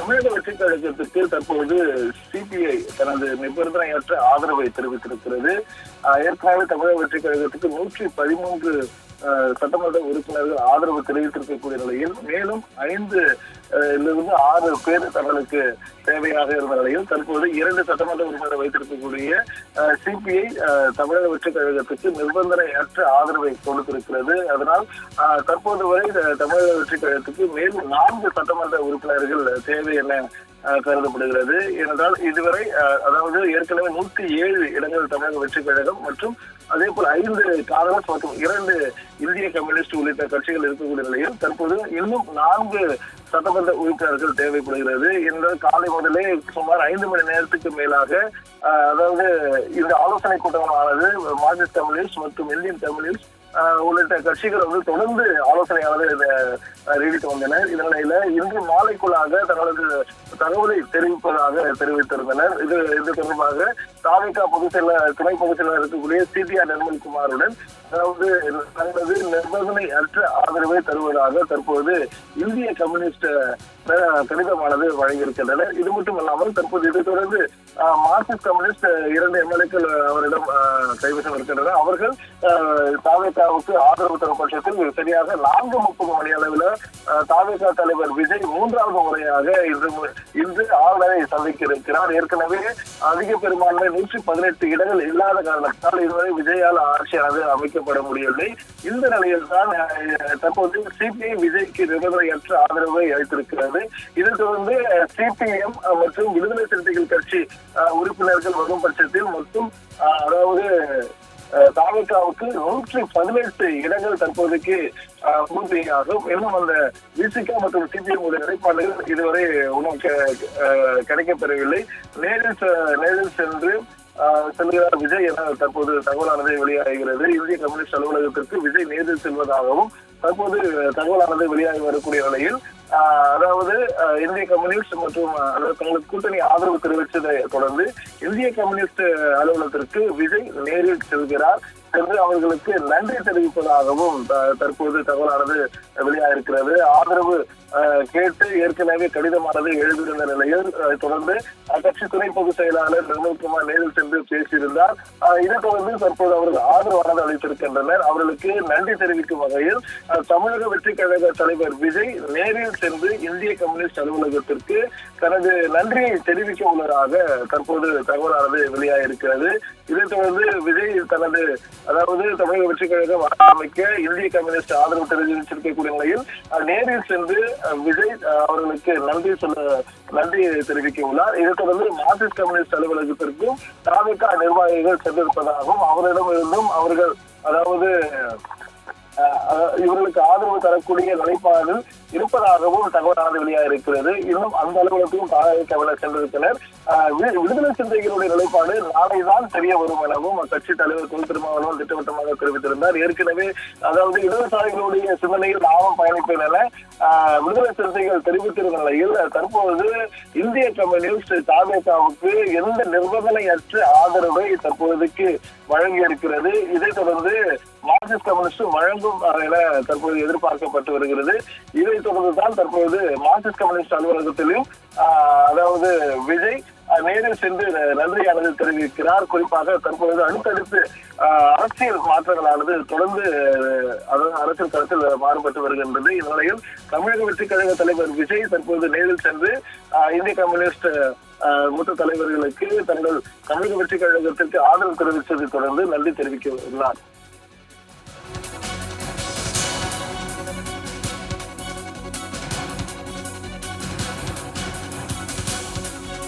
தமிழக வெற்றி கழகத்துக்கு தற்போது சிபிஐ தனது நிபந்தனையற்ற ஆதரவை தெரிவித்திருக்கிறது. ஏற்கனவே தமிழக வெற்றி கழகத்துக்கு 113 சட்டமன்ற உறுப்பினர்கள் ஆதரவு தெரிவித்திருக்கக்கூடிய நிலையில் மேலும் 5 பேர் தங்களுக்கு தேவையாக இருந்த நிலையில் தற்போது 2 சட்டமன்ற உறுப்பினரை வைத்திருக்கக்கூடிய சிபிஐ தமிழக வெற்றி கழகத்துக்கு நிபந்தனையற்ற ஆதரவை கொடுத்திருக்கிறது. அதனால் தற்போது வரை தமிழக வெற்றி கழகத்துக்கு மேலும் 4 சட்டமன்ற உறுப்பினர்கள் தேவை என கருதப்படுகிறது. ஏனென்றால் இதுவரை அதாவது ஏற்கனவே 107 இடங்கள் தமிழக வெற்றி கழகம் மற்றும் அதே போல் 5 காங்கிரஸ் மற்றும் 2 இந்திய கம்யூனிஸ்ட் உள்ளிட்ட கட்சிகள் இருக்கக்கூடிய நிலையில் தற்போது இன்னும் 4 சட்டமன்ற உறுப்பினர்கள் தேவைப்படுகிறது. என்றால் காலை முதலே சுமார் 5 மணி நேரத்துக்கு மேலாக அதாவது இந்த ஆலோசனை கூட்டமானது மார்க்சிஸ்ட் கம்யூனிஸ்ட் மற்றும் இந்தியன் கம்யூனிஸ்ட் உள்ளிட்ட கட்சிகள் தொடர்ந்து ஆலோசனையானது நீடித்து வந்தனர். இதனிலையில இன்று மாலைக்குள்ளாக தங்களது தகவலை தெரிவிப்பதாக தெரிவித்திருந்தனர். இது தொடர்பாக தாவேகா துணை பொதுச் செயலர் இருக்கக்கூடிய சிடிஆர் நிர்மல்குமாருடன் அதாவது தங்களது நிபந்தனை அற்ற ஆதரவை தருவதாக தற்போது இந்திய கம்யூனிஸ்ட் கடிதமானது வழங்கியிருக்கின்றனர். இது மட்டுமல்லாமல் தற்போது இதை தொடர்ந்து மார்க்சிஸ்ட் கம்யூனிஸ்ட் 2 எம்எல்ஏக்கள் அவரிடம் கைவசம் இருக்கின்றனர். அவர்கள் தாவேகாவுக்கு ஆதரவு தரும் பட்சத்தில் சரியாக 4:30 மணி அளவில் தாவேகா தலைவர் விஜய் 3வது முறையாக இன்று ஆளுநரை சந்திக்க இருக்கிறார். ஏற்கனவே அதிக பெரும்பான்மை 118 இடங்கள் இல்லாத காரணத்தால் இதுவரை விஜயால் ஆட்சியானது அமைக்கப்பட முடியவில்லை. இந்த நிலையில் தான் தற்போது சிபிஐ விஜய்க்கு நிபந்தனையற்ற ஆதரவை அளித்திருக்கிறது. இதைத் தொடர்ந்து சிபிஎம் மற்றும் விடுதலை சிறுத்தைகள் கட்சி உறுப்பினர்கள் வரும் பட்சத்தில் மொத்தம் அதாவது தாவேகாவுக்கு 118 இடங்கள் தற்போதைக்கு பூர்த்தியாகும். இன்னும் அந்த விசிகா மற்றும் சிபிஎம் உடைய நிலைப்பாடுகள் இதுவரை ஒன்றும் கிடைக்கப்பெறவில்லை. நேரில் சென்று செல்கிறார் விஜய் என தற்போது தகவலானது வெளியாகிறது. இந்திய கம்யூனிஸ்ட் அலுவலகத்திற்கு விஜய் நேரில் செல்வதாகவும் தற்போது தகவலானது வெளியாகி வரக்கூடிய நிலையில் அதாவது இந்திய கம்யூனிஸ்ட் மற்றும் தங்களுக்கு கூட்டணி ஆதரவு தெரிவித்ததை தொடர்ந்து இந்திய கம்யூனிஸ்ட் அலுவலகத்திற்கு விஜய் நேரில் செல்கிறார். சென்று அவர்களுக்கு நன்றி தெரிவிப்பதாகவும் தற்போது தகவலானது வெளியாகிருக்கிறது. ஆதரவு கேட்டு ஏற்கனவே கடிதமானது எழுதியிருந்த நிலையில் தொடர்ந்து கட்சி துணை பொதுச் செயலாளர் நிர்மல்குமார் நேரில் சென்று பேசியிருந்தார். இதைத் தொடர்ந்து தற்போது அவர்கள் ஆதரவானது அளித்திருக்கின்றனர். அவர்களுக்கு நன்றி தெரிவிக்கும் வகையில் தமிழக வெற்றி கழக தலைவர் விஜய் நேரில் சென்று இந்திய கம்யூனிஸ்ட் அலுவலகத்திற்கு தனது நன்றியை தெரிவிக்க உள்ளதாக தற்போது தகவலானது வெளியாகிருக்கிறது. இதைத் தொடர்ந்து விஜய் தனது அதாவது தமிழக வெற்றி கழகம் அமைக்க இந்திய கம்யூனிஸ்ட் ஆதரவு தெரிவித்திருக்கக்கூடிய நிலையில் நேரில் சென்று விஜய் அவர்களுக்கு நன்றி தெரிவிக்க உள்ளார். இதைத் தொடர்ந்து மார்க்சிஸ்ட் கம்யூனிஸ்ட் அலுவலகத்திற்கும் தாவேகா நிர்வாகிகள் சென்றிருப்பதாகவும் அவர்களிடமிருந்தும் அவர்கள் அதாவது இவர்களுக்கு ஆதரவு தரக்கூடிய நிலைப்பாடு இருப்பதாகவும் தகவலானது வெளியாக இருக்கிறது. இன்னும் அந்த அலுவலகத்துக்கும் தாவேகாவினர் சென்றிருந்தனர். விடுதலை சிறுத்தைகளுடைய நிலைப்பாடு நாளைதான் தெரிய வரும் எனவும் அக்கட்சி தலைவர் தொல் திருமாவளவன் திட்டவட்டமாக தெரிவித்திருந்தார். ஏற்கனவே அதாவது இடதுசாரிகளுடைய சிந்தனையில் லாபம் பயணிப்பேன் என விடுதலை சிறுத்தைகள் தெரிவித்திருந்த நிலையில் தற்போது இந்திய கம்யூனிஸ்ட் தாவேகாவுக்கு எந்த நிபந்தனையற்ற ஆதரவை தற்போதைக்கு வழங்கி இருக்கிறது. இதைத் தொடர்ந்து மார்க்சிஸ்ட் கம்யூனிஸ்ட் வழங்கும் என தற்போது எதிர்பார்க்கப்பட்டு வருகிறது. இதைத் தொடர்ந்துதான் தற்போது மார்க்சிஸ்ட் கம்யூனிஸ்ட் அலுவலகத்திலும் அதாவது விஜய் நேரில் சென்று நன்றியானது தெரிவிக்கிறார். குறிப்பாக தற்போது அடுத்தடுத்து அரசியல் மாற்றங்களானது தொடர்ந்து அரசியல் களத்தில் மாறுபட்டு வருகின்றது. இந்நிலையில் தமிழக வெற்றி கழக தலைவர் விஜய் தற்போது நேரில் சென்று இந்திய கம்யூனிஸ்ட் மூத்த தலைவர்களுக்கு தங்கள் தமிழக வெற்றி கழகத்திற்கு ஆதரவு தெரிவித்ததை தொடர்ந்து நன்றி தெரிவிக்க உள்ளார்.